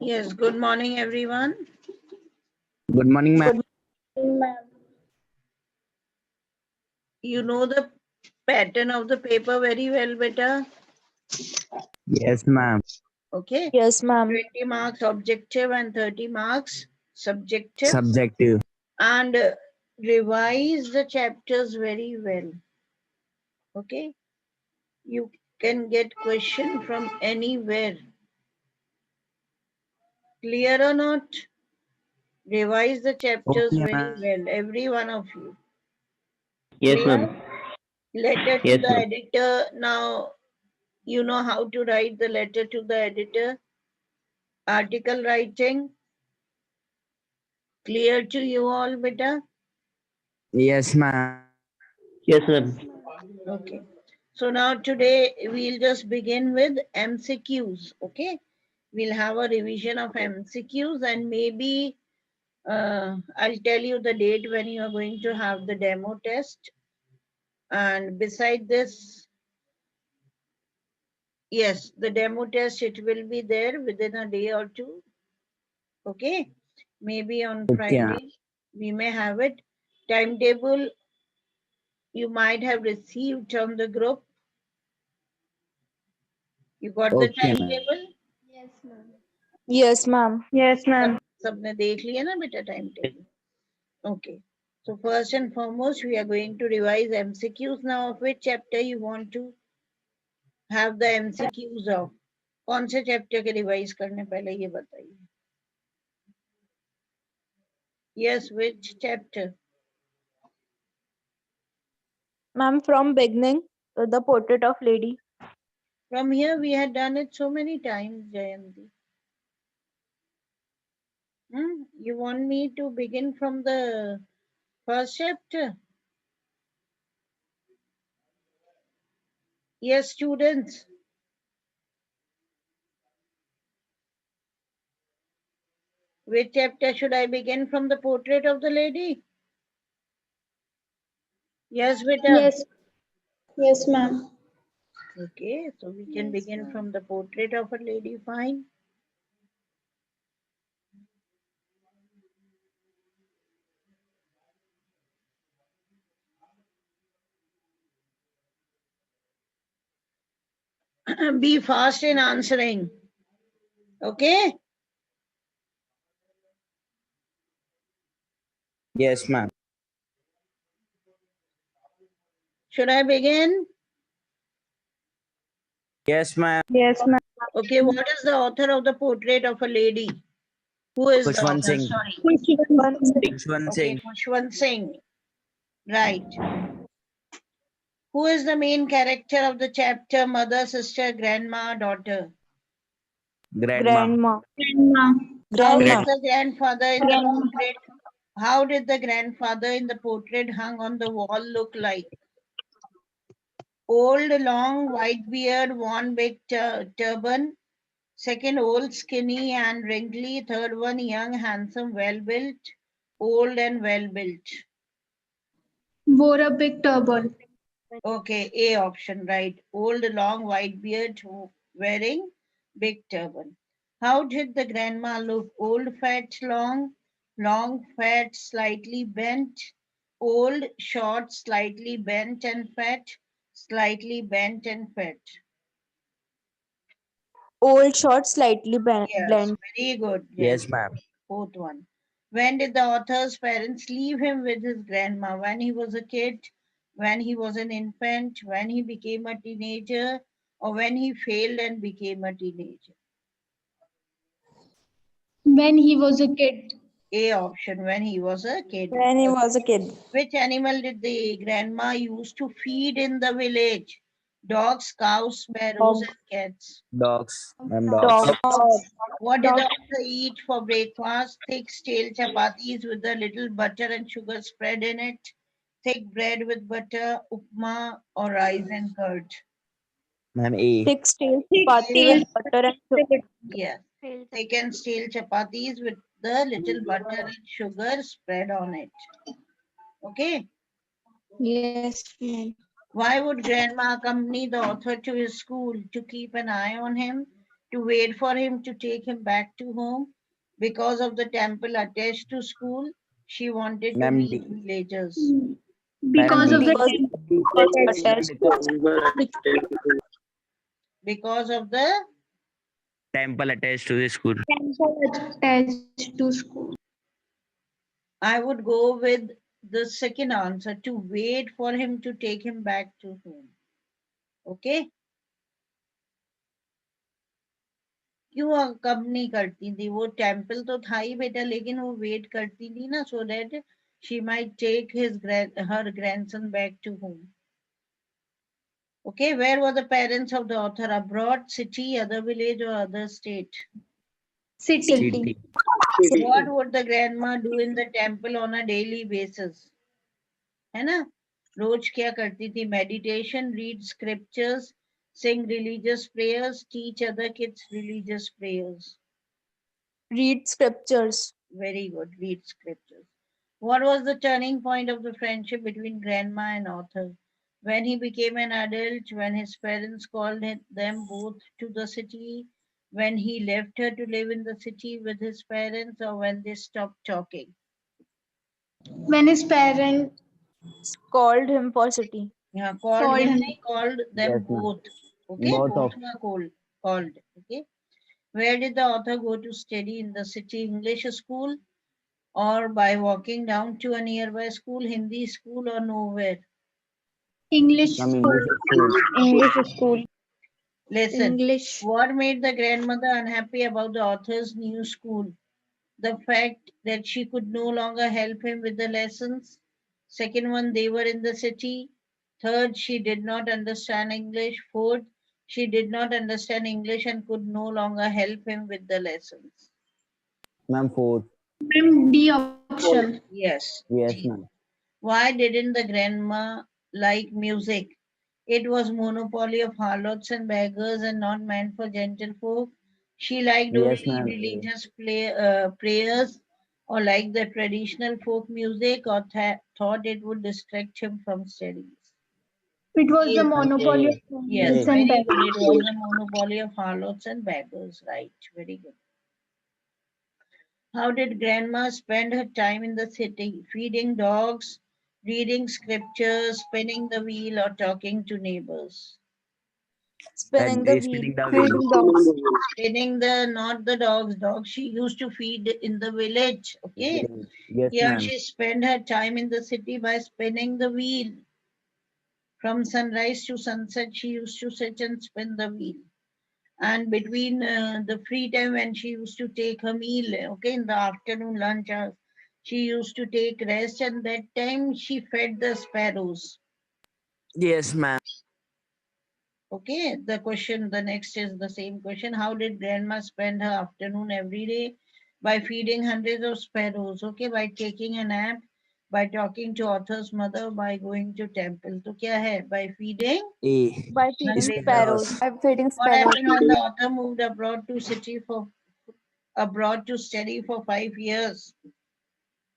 Yes, good morning, everyone. Good morning, ma'am. Good morning, ma'am. You know the pattern of the paper very well, beta. Yes, ma'am. Okay. Yes, ma'am. 20 marks objective and 30 marks subjective. Subjective. And revise the chapters very well. Okay. You can get question from anywhere. Clear or not? Revise the chapters Okay, very ma'am. well, every one of you. Yes, Clear? ma'am. Letter to Yes, the ma'am. editor. Now, you know how to write the letter to the editor. Article writing. Clear to you all, beta? Yes, ma'am. Yes, ma'am. Okay. So now today we'll just begin with MCQs. Okay. We'll have a revision of MCQs and maybe I'll tell you the date when you are going to have the demo test. And beside this, yes, the demo test, it will be there within a day or two. Okay. Maybe on Okay. Friday, we may have it. Timetable, you might have received from the group. You got the Okay, ma'am. timetable? Yes, ma'am. Yes, ma'am. सबने देख लिया ना बेटा time table okay so first and foremost we are going to revise MCQs now of which chapter you want to have the MCQs of कौन से chapter के revise करने पहले ये बताइए yes which chapter Ma'am, from beginning, the portrait of lady. from here we had done it so many times Jayanti you want me to begin from the first chapter yes students which chapter should I begin from the portrait of the lady yes beta Yes. Yes, ma'am. okay so we can begin from the portrait of a lady fine be fast in answering. Okay? Yes, ma'am. Should I begin? Yes, ma'am. Yes, ma'am. Okay, what is the author of the portrait of a lady? Who is the Kushwant author? Singh. Sorry. Kushwant Okay, Singh. Khushwant Singh. Right. Who is the main character of the chapter mother, sister, grandma, daughter? Grandma. Grandma. How Grandma. did the grandfather in the portrait? How did the grandfather in the portrait hung on the wall look like? Old, long, white beard, worn big turban. Second, old, skinny and wrinkly. Third one, young, handsome, well-built. Old and well-built. Wore a big turban. Okay, A option, right. Old, long, white beard, wearing big turban. How did the grandma look? Old, fat, long, long, fat, slightly bent. Old, short, slightly bent and fat. Slightly bent and fat. Old, short, slightly Yes, blend. very good. Yes, ma'am. Fourth one. When did the author's parents leave him with his grandma? When he was a kid, when he was an infant, when he became a teenager, or when he failed and became a teenager? When he was a kid. A option, when he was a kid. When he was a kid. Which animal did the grandma use to feed in the village? Dogs, cows, sparrows, Dog. and cats. Dogs. Ma'am, dogs. Dog. What did the author eat for breakfast? Thick stale chapatis with a little butter and sugar spread in it. Thick bread with butter, upma, or rice and curd. Ma'am, A. Thick steel chapati with butter and sugar. Yes. Thick and stale chapatis with the little butter and sugar spread on it. Okay. Yes, ma'am. Why would grandma accompany the author to his school? To keep an eye on him, to wait for him to take him back to home. Because of the temple attached to school, she wanted to Ma'am, meet D. villagers. Ma'am, Because of D the was attached. Because of the Temple attached to the school. temple attached to school. I would go with the second answer, to wait for him to take him back to home. Okay? क्यों कब नहीं करती थी वो temple तो था ही बेटा लेकिन वो वेट करती थी ना so that she might take her grandson back to home. Okay, where were the parents of the author? Abroad, city, other village or other state? City. City. What would the grandma do in the temple on a daily basis? है ना रोज क्या करती थी meditation, read scriptures, sing religious prayers, teach other kids religious prayers. Read scriptures. Very good, read scriptures. What was the turning point of the friendship between grandma and author? When he became an adult, when his parents called them both to the city, when he left her to live in the city with his parents, or when they stopped talking? When his parents Called him for city. Yeah, Called him. called them Yes, ma'am. both. Okay, Both both of- were called. Okay. Where did the author go to study? In the city English school, or by walking down to a nearby school, Hindi school, or nowhere? English Ma'am, school. English school. English school. Listen, English. what made the grandmother unhappy about the author's new school? The fact that she could no longer help him with the lessons. Second one, they were in the city. Third, she did not understand English. Fourth, she did not understand English and could no longer help him with the lessons. Ma'am, fourth. Ma'am, D option. Yes. Yes, G. ma'am. Why didn't the grandma like music? It was monopoly of harlots and beggars and not meant for gentlefolk. She liked Yes, only ma'am. religious prayers, or liked the traditional folk music, or thought it would distract him from studies. It was the Yes. monopoly of Yes, harlots very and good. beggars. It was a monopoly of harlots and beggars. Right, very good. How did grandma spend her time in the city? Feeding dogs, reading scriptures, spinning the wheel, or talking to neighbors? Spinning the wheel. Spinning the Feeding wheel. dogs. Spinning not the dogs. Dogs she used to feed in the village. Okay. Yes, Here ma'am. she spent her time in the city by spinning the wheel. From sunrise to sunset, she used to sit and spin the wheel. And between the free time when she used to take her meal, okay, in the afternoon lunch hours, she used to take rest, and that time she fed the sparrows. Yes, ma'am. Okay, the next is the same question. How did grandma spend her afternoon every day? By feeding hundreds of sparrows, okay, by taking a nap, by talking to author's mother, by going to temple. So kya hai? By feeding A. By feeding hundreds of sparrows. By feeding What sparrows. happened when the author moved abroad to study for 5 years?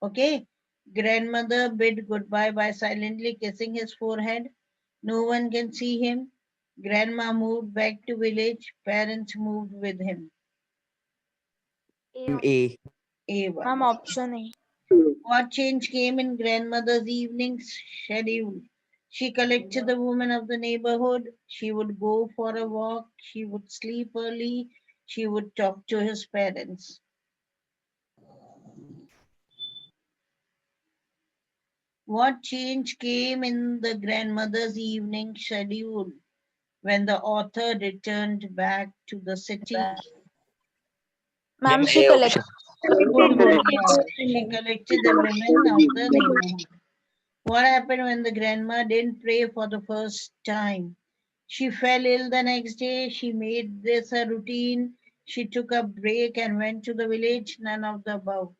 Okay. Grandmother bid goodbye by silently kissing his forehead. No one can see him. Grandma moved back to village. Parents moved with him. A. A1. Ma'am, option A. What change came in grandmother's evening schedule? She collected the women of the neighborhood. She would go for a walk. She would sleep early. She would talk to his parents. What change came in the grandmother's evening schedule when the author returned back to the city? Ma'am, she collected She collected the women of the neighborhood. What happened when the grandma didn't pray for the first time? She fell ill the next day. She made this a routine. She took a break and went to the village. None of the above.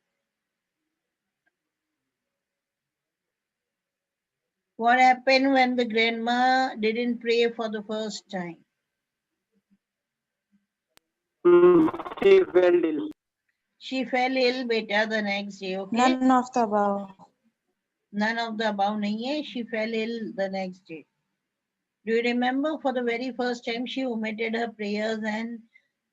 What happened when the grandma didn't pray for the first time? She fell ill, beta, the next day, okay? none of the above. None of the above nahi hai. She fell ill the next day. Do you remember for the very first time she omitted her prayers and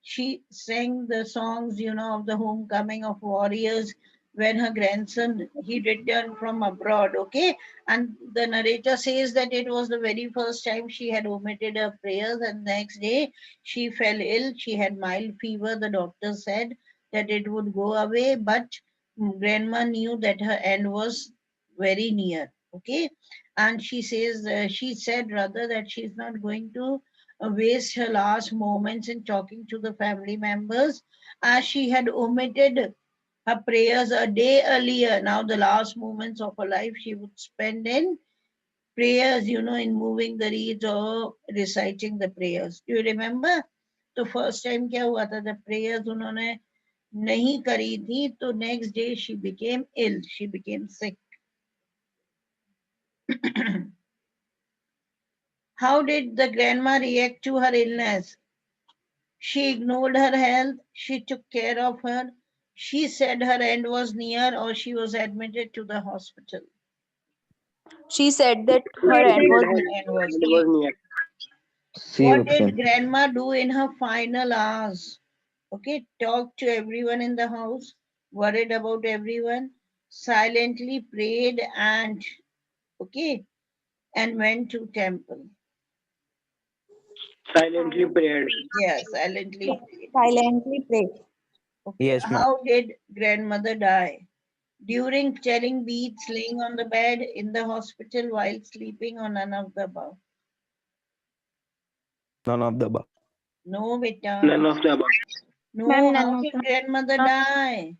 She sang the songs, of the homecoming of warriors when her grandson, he returned from abroad, okay? And the narrator says that it was the very first time she had omitted her prayers, and next day she fell ill. She had mild fever. The doctor said that it would go away, but grandma knew that her end was very near, okay? And she said rather that she's not going to waste her last moments in talking to the family members, as she had omitted her prayers a day earlier. Now, the last moments of her life she would spend in prayers, in moving the reeds or reciting the prayers. Do you remember? तो first time क्या हुआ था, the prayers उन्होंने नहीं करी थी, तो next day she became ill, she became sick. How did the grandma react to her illness? She ignored her health, she took care of her, she said her end was near, or she was admitted to the hospital. She said that her end was End was It near. was near. C What did option. grandma do in her final hours? Okay, talk to everyone in the house, worried about everyone, silently prayed and went to temple. Silently prayed. Yeah, silently prayed. silently prayed. Okay. Yes, ma'am. How did grandmother die? During telling beads, laying on the bed, in the hospital, while sleeping, or none of the above? None of the above. No, beta. None of the above. No, Ma'am, none how of did the- grandmother die?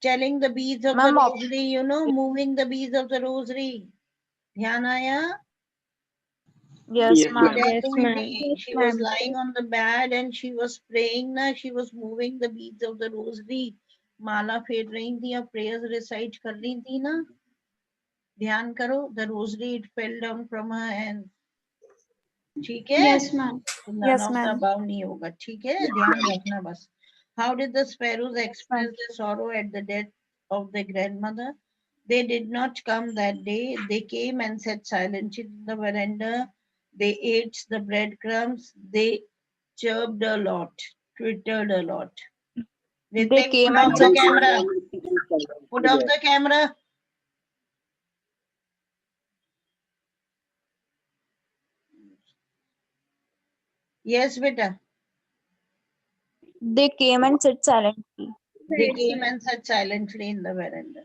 Telling the beads of the Ma'am, rosary, moving the beads of the rosary. Dhyan aaya? yes, Yes, ma'am. ma'am. Yes, ma'am. Definitely. She was lying on the bed and she was praying na. She was moving the beads of the rosary. माला फेर रही थी और prayers recite कर रही थी ना. ध्यान करो, the rosary, it fell down from her hands. ठीक है? Yes, ma'am. तो none Yes, of the ma'am. above नहीं होगा. ठीक है? ध्यान रखना बस. How did the sparrows express their sorrow at the death of their grandmother? They did not come that day. They came and sat silently in the veranda. They ate the breadcrumbs. They chirped a lot, twittered a lot. They Ritik, came put off and the sat camera. Put off the camera. Yes, beta. They came and sat silently. They came and sat silently in the veranda.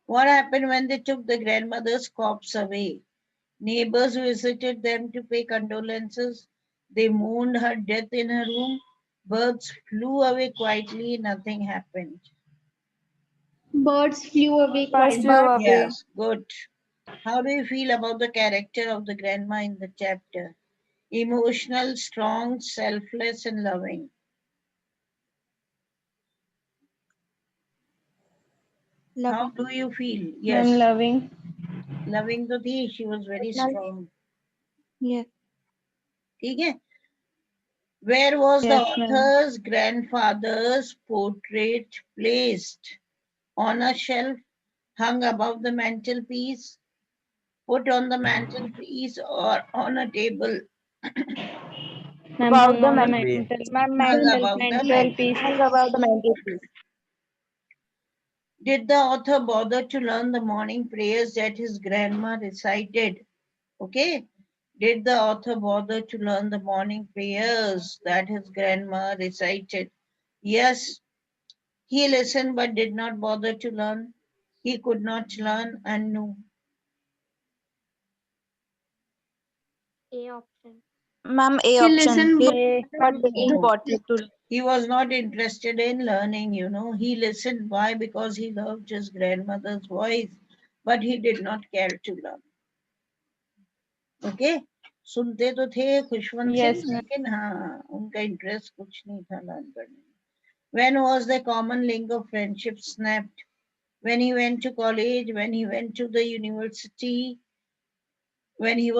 What happened when they took the grandmother's corpse away? Neighbors visited them to pay condolences. They mourned her death in her room. Birds flew away quietly. Nothing happened. Birds flew away Birds quietly. flew away. Yes, good. How do you feel about the character of the grandma in the chapter? Emotional, strong, selfless, and loving. How do you feel? Yes. Ma'am, loving. Loving to thi, she was very strong. Yes. ठीक है? Where was the Yes, ma'am. author's grandfather's portrait placed? On a shelf, hung above the mantelpiece, put on the mantelpiece, or on a table? Ma'am, About hung the on the mantel- Ma'am, Hung mantel, above the mantelpiece. hung about the mantelpiece. Did the author bother to learn the morning prayers that his grandma recited? Okay. Did the author bother to learn the morning prayers that his grandma recited? Yes. He listened but did not bother to learn. He could not learn and knew. Ma'am, A He option. listened, He but not didn't bother to. He was not interested in learning, He listened. Why? Because he loved his grandmother's voice, but he did not care to learn. Okay? सुनते तो थे Khushwant Singh, Yes, ma'am. लेकिन हाँ उनका interest कुछ नहीं था learn करने में. When was the common link of friendship snapped? When he went to college, when he went to the university, when they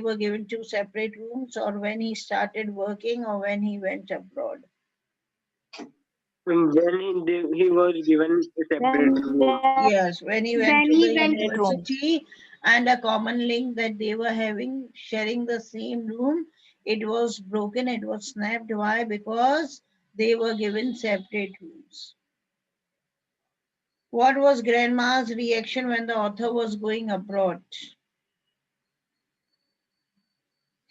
were given two separate rooms, or when he started working, or when he went abroad. When he was given a separate room. Yes, when he went When to he the went- university, and a common link that they were having, sharing the same room, It was broken, it was snapped. Why? Because they were given separate rooms. What was grandma's reaction when the author was going abroad?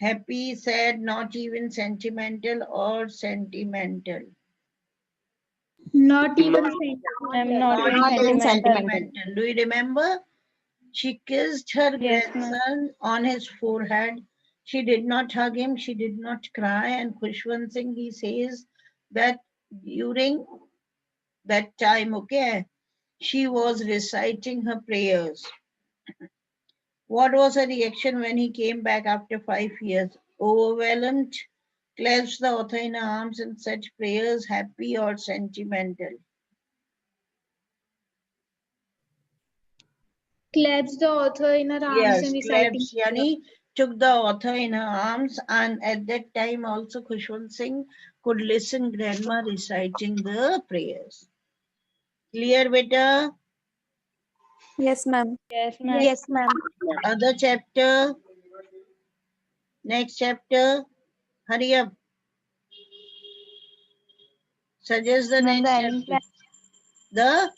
Happy, sad, not even sentimental, or sentimental? Not even Not sentimental. Not even sentimental. Do you remember? She kissed her Yes, ma'am. grandson on his forehead. She did not hug him. She did not cry. And Khushwant Singh, he says that during that time, okay, she was reciting her prayers. What was her reaction when he came back after 5 years? Overwhelmed, clasped the author in her arms and said prayers, happy or sentimental? Claps the author in her arms Yes, and reciting. claps. Yani took the author in her arms, and at that time also Khushwant Singh could listen grandma reciting the prayers. Clear, beta? Yes, ma'am. Yes, Yes, ma'am. Other chapter, next chapter. Hurry up. Suggest the Ma'am, next the Alien chapter. The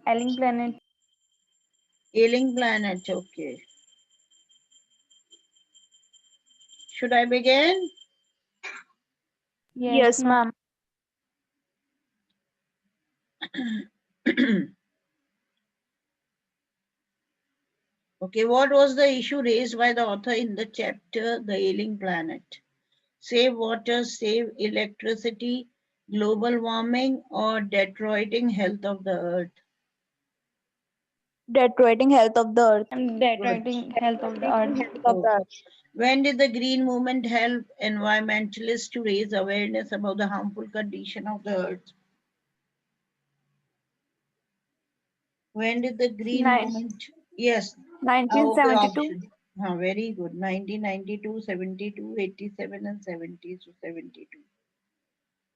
Alien Planet. Ailing Planet. Okay. Should I begin? Yes, ma'am. Okay, what was the issue raised by the author in the chapter The Ailing Planet? Save water, save electricity, global warming, or deteriorating health of the earth? Deteriorating health of the earth. Deteriorating health of the earth. Health of the Okay. earth. When did the Green Movement help environmentalists to raise awareness about the harmful condition of the earth? When did the Green Movement? Yes. Okay, 1972. option. Very good. 1992, 72, 87, and 70. So 72.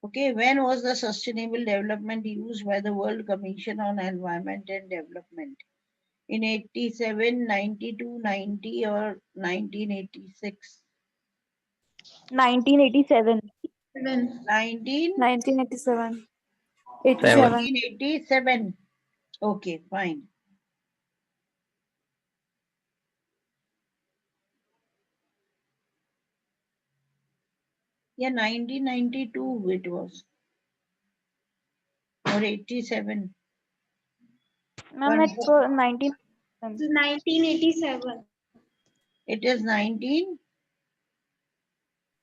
Okay, when was the Sustainable Development used by the World Commission on Environment and Development? In 87, 92, 90, or 1986? 1987. 19, 1987. 7. 87. 1987. Okay, fine. Yeah, 1992 it was. Or 87. Ma'am, it's for 1987. 1987. It is 19.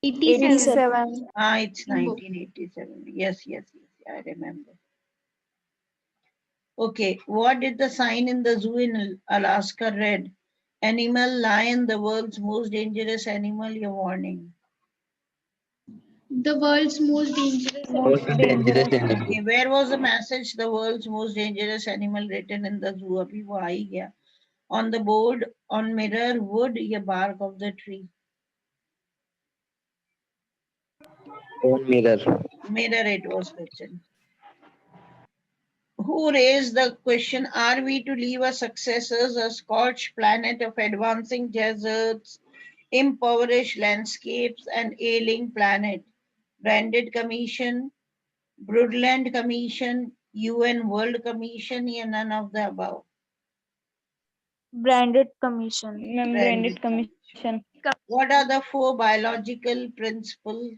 87. 87. It's 1987. Yes, yes, yes. I remember. Okay, what did the sign in the zoo in Alaska read? Animal, lion, the world's most dangerous animal, your warning. The world's most dangerous Most animal. dangerous animal. Okay, where was the message, the world's most dangerous animal, written in the zoo? Abhi wo aa hi gaya. On the board, on mirror, wood, ya bark of the tree? On mirror. Mirror it was written. Who raised the question, are we to leave our successors a scorched planet of advancing deserts, impoverished landscapes, and ailing planet? Branded Commission, Brundtland Commission, UN World Commission, or none of the above? Branded Commission. Branded Commission. What are the 4 biological principles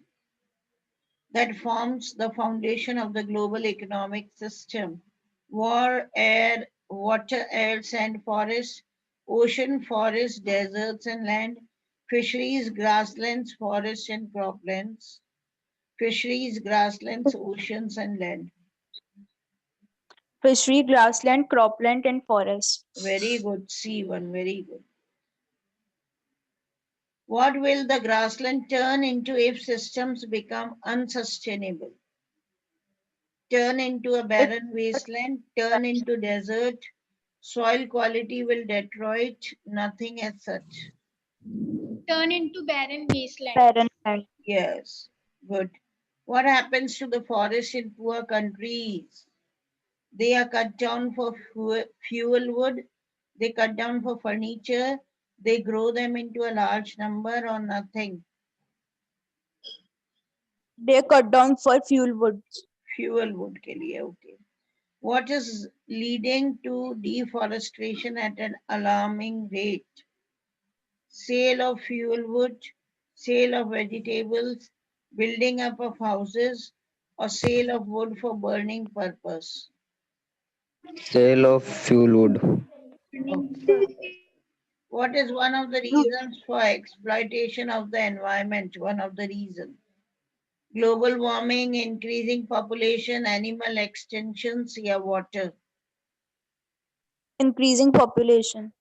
that forms the foundation of the global economic system? War, air, water, air, sand, forest, ocean, forest, deserts and land, fisheries, grasslands, forests and croplands, fisheries, grasslands, oceans and land. Fishery, grassland, cropland, and forest. Very good. C1, very good. What will the grassland turn into if systems become unsustainable? Turn into a barren wasteland, turn into desert, soil quality will deteriorate, nothing as such. Turn into barren wasteland. Barren land. Yes, good. What happens to the forest in poor countries? They are cut down for fuel wood, they cut down for furniture, They grow them into a large number or nothing. They cut down for fuel woods. Fuel wood के लिए, okay. What is leading to deforestation at an alarming rate? Sale of fuel wood, sale of vegetables, building up of houses, or sale of wood for burning purpose. Sale of fuel wood. What is one of the reasons for exploitation of the environment? One of the reasons. Global warming, increasing population, animal extinctions, yeah, water. Increasing population.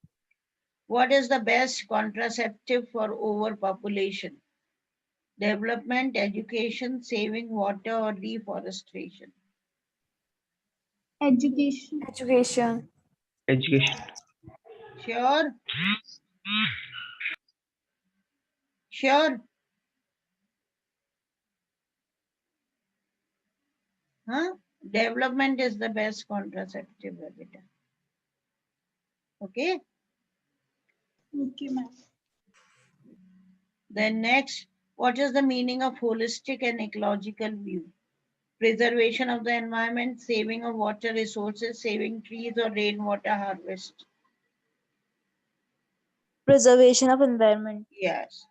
What is the best contraceptive for overpopulation? Development, education, saving water, or deforestation? Education. Education. Education. Sure? Sure? Huh? Development is the best contraceptive, beta. Okay? Okay, ma'am. Then next, what is the meaning of holistic and ecological view? Preservation of the environment, saving of water resources, saving trees or rainwater harvest. Preservation of environment. Yes.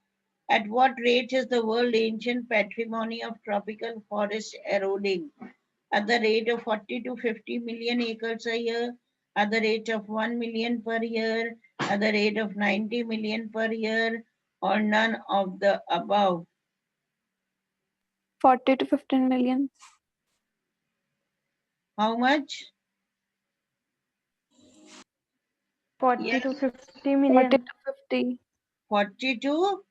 At what rate is the world ancient patrimony of tropical forest eroding? At the rate of 40 to 50 million acres a year, at the rate of 1 million per year, at the rate of 90 million per year, or none of the above? 40 to 15 million. How much? 40 Yes. to 50 million. 40 to 50. 40 to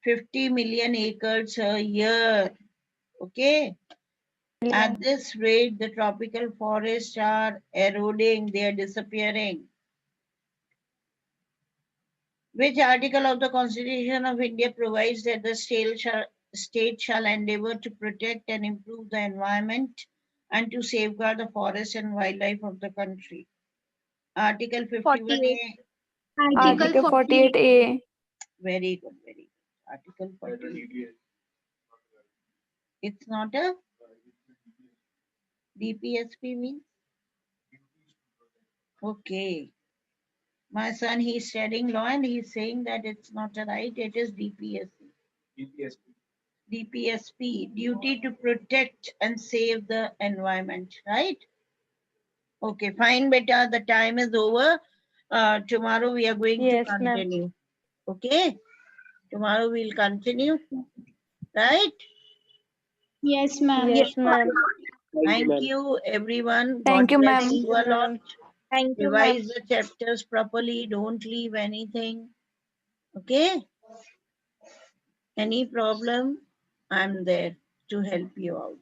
50 million acres a year. Okay. At this rate, the tropical forests are eroding, they are disappearing. Which article of the Constitution of India provides that the state shall endeavor to protect and improve the environment and to safeguard the forest and wildlife of the country? Article 51A. Article 48A. Very good, very good. Article 48. It's not a DPSP means? Okay. My son, he's studying law and he's saying that it's not a right, it is DPSP. DPSP, duty to protect and save the environment, right? Okay, fine, beta, the time is over. Tomorrow we are going Yes, to ma'am. continue. Okay? Tomorrow we'll continue, right? Yes, ma'am. Yes, ma'am. Thank you, everyone. Thank you, God ma'am. bless you a lot. Thank you, ma'am. Revise the chapters properly. Don't leave anything. Okay? Any problem? I'm there to help you out.